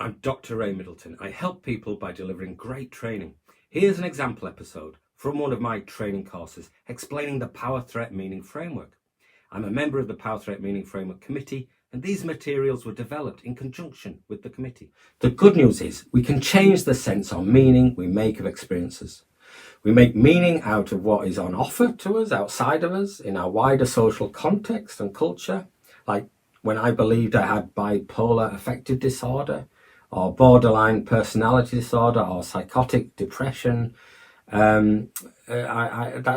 I'm Dr. Ray Middleton. I help people by delivering great training. Here's an example episode from one of my training courses explaining the Power Threat Meaning Framework. I'm a member of the Power Threat Meaning Framework Committee, and these materials were developed in conjunction with the committee. The good news is we can change the sense or meaning we make of experiences. We make meaning out of what is on offer to us, outside of us, in our wider social context and culture. Like when I believed I had bipolar affective disorder, or borderline personality disorder, or psychotic depression. That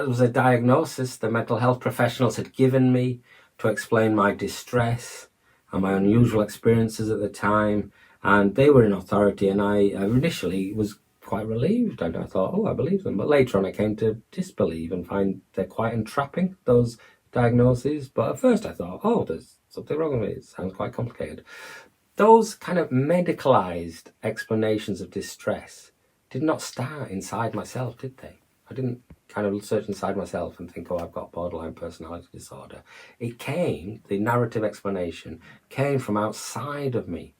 was a diagnosis the mental health professionals had given me to explain my distress and my unusual experiences at the time. And they were in authority, and I initially was quite relieved. And I thought, oh, I believe them. But later on, I came to disbelieve and find they're quite entrapping, those diagnoses. But at first I thought, oh, there's something wrong with me. It sounds quite complicated. Those kind of medicalized explanations of distress did not start inside myself, did they? I didn't kind of search inside myself and think, oh, I've got borderline personality disorder. The narrative explanation came from outside of me.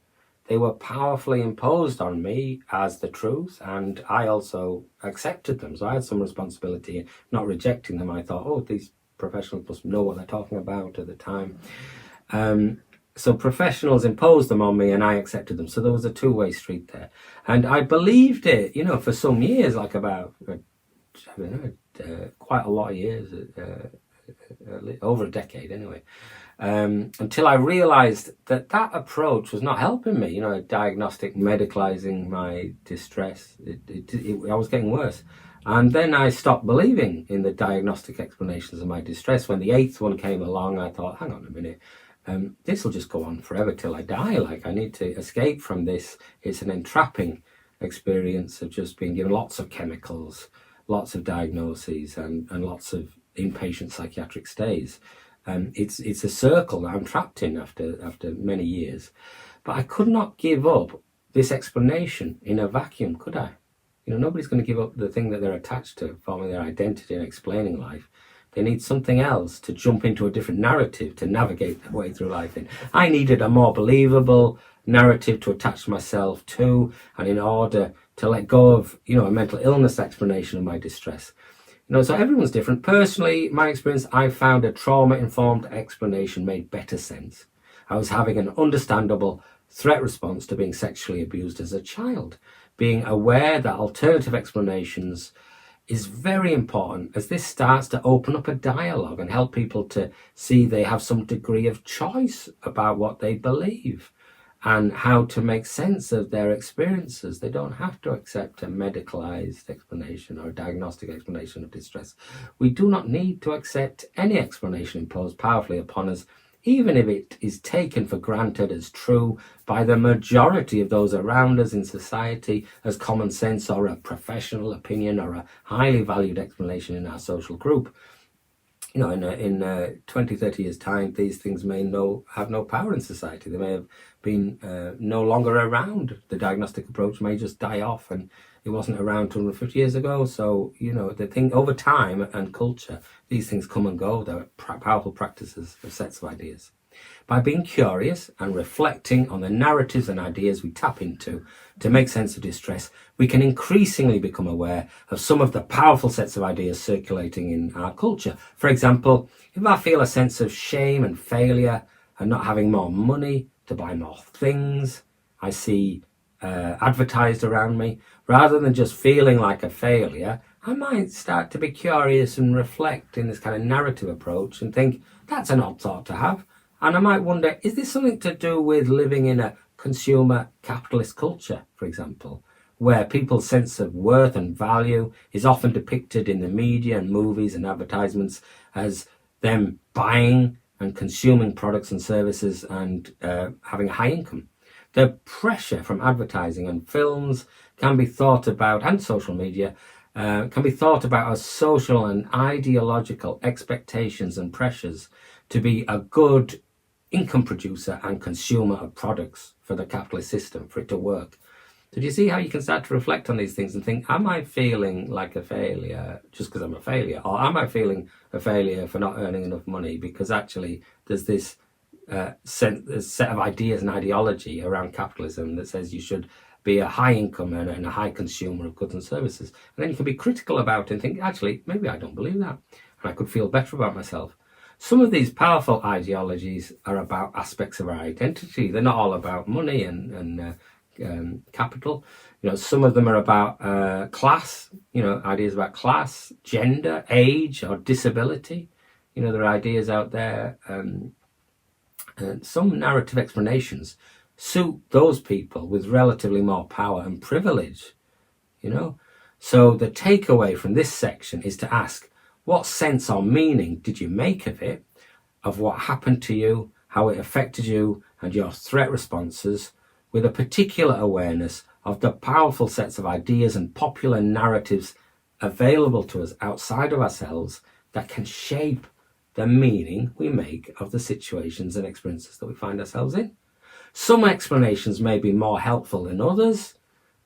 They were powerfully imposed on me as the truth, and I also accepted them. So I had some responsibility in not rejecting them. I thought, oh, these professionals must know what they're talking about at the time. So professionals imposed them on me and I accepted them. So there was a two-way street there. And I believed it, for some years, like about, quite a lot of years, over a decade anyway, until I realized that approach was not helping me, diagnostic, medicalizing my distress. I was getting worse. And then I stopped believing in the diagnostic explanations of my distress. When the eighth one came along, I thought, hang on a minute. This will just go on forever till I die. Like, I need to escape from this. It's an entrapping experience of just being given lots of chemicals, lots of diagnoses, and lots of inpatient psychiatric stays. It's a circle that I'm trapped in after many years. But I could not give up this explanation in a vacuum, could I? Nobody's going to give up the thing that they're attached to, forming their identity and explaining life. They need something else to jump into a different narrative to navigate their way through life in. I needed a more believable narrative to attach myself to, and in order to let go of, a mental illness explanation of my distress. So everyone's different. Personally, my experience, I found a trauma-informed explanation made better sense. I was having an understandable threat response to being sexually abused as a child. Being aware that alternative explanations is very important, as this starts to open up a dialogue and help people to see they have some degree of choice about what they believe and how to make sense of their experiences. They don't have to accept a medicalized explanation or a diagnostic explanation of distress. We do not need to accept any explanation imposed powerfully upon us, even if it is taken for granted as true by the majority of those around us in society as common sense or a professional opinion or a highly valued explanation in our social group. In 20, 30 years' time, these things may have no power in society. They may have been no longer around. The diagnostic approach may just die off, and it wasn't around 250 years ago. So, the thing over time and culture, these things come and go. They're powerful practices of sets of ideas. By being curious and reflecting on the narratives and ideas we tap into to make sense of distress, we can increasingly become aware of some of the powerful sets of ideas circulating in our culture. For example, if I feel a sense of shame and failure and not having more money to buy more things I see advertised around me, rather than just feeling like a failure, I might start to be curious and reflect in this kind of narrative approach and think, that's an odd thought to have. And I might wonder, is this something to do with living in a consumer capitalist culture, for example, where people's sense of worth and value is often depicted in the media and movies and advertisements as them buying and consuming products and services and having a high income? The pressure from advertising and films can be thought about, and social media, can be thought about as social and ideological expectations and pressures to be a good income producer and consumer of products for the capitalist system, for it to work. So do you see how you can start to reflect on these things and think, am I feeling like a failure just because I'm a failure? Or am I feeling a failure for not earning enough money because actually there's this set of ideas and ideology around capitalism that says you should be a high income earner and a high consumer of goods and services. And then you can be critical about it and think, actually, maybe I don't believe that. And I could feel better about myself. Some of these powerful ideologies are about aspects of our identity. They're not all about money and capital. Some of them are about class, ideas about class, gender, age, or disability. There are ideas out there. Some narrative explanations suit those people with relatively more power and privilege, So the takeaway from this section is to ask, what sense or meaning did you make of it, of what happened to you, how it affected you and your threat responses, with a particular awareness of the powerful sets of ideas and popular narratives available to us outside of ourselves that can shape the meaning we make of the situations and experiences that we find ourselves in. Some explanations may be more helpful than others.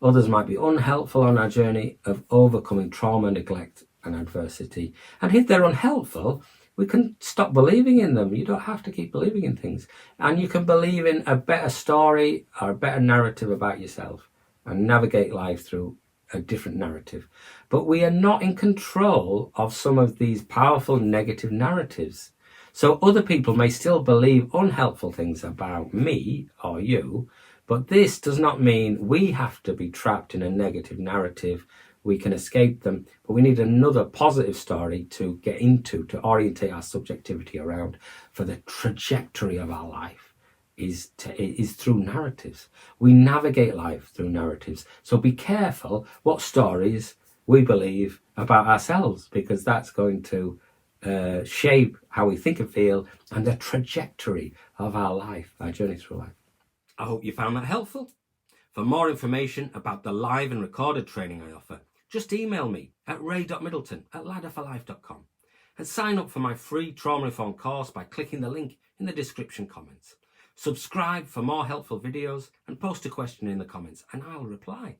Others might be unhelpful on our journey of overcoming trauma, neglect, and adversity. And if they're unhelpful, we can stop believing in them. You don't have to keep believing in things. And you can believe in a better story or a better narrative about yourself and navigate life through a different narrative. But we are not in control of some of these powerful negative narratives. So other people may still believe unhelpful things about me or you, but this does not mean we have to be trapped in a negative narrative. We can escape them, but we need another positive story to get into, to orientate our subjectivity around, for the trajectory of our life is through narratives. We navigate life through narratives. So be careful what stories we believe about ourselves, because that's going to shape how we think and feel and the trajectory of our life, our journey through life. I hope you found that helpful. For more information about the live and recorded training I offer, just email me at ray.middleton@ladderforlife.com and sign up for my free trauma informed course by clicking the link in the description comments. Subscribe for more helpful videos and post a question in the comments and I'll reply.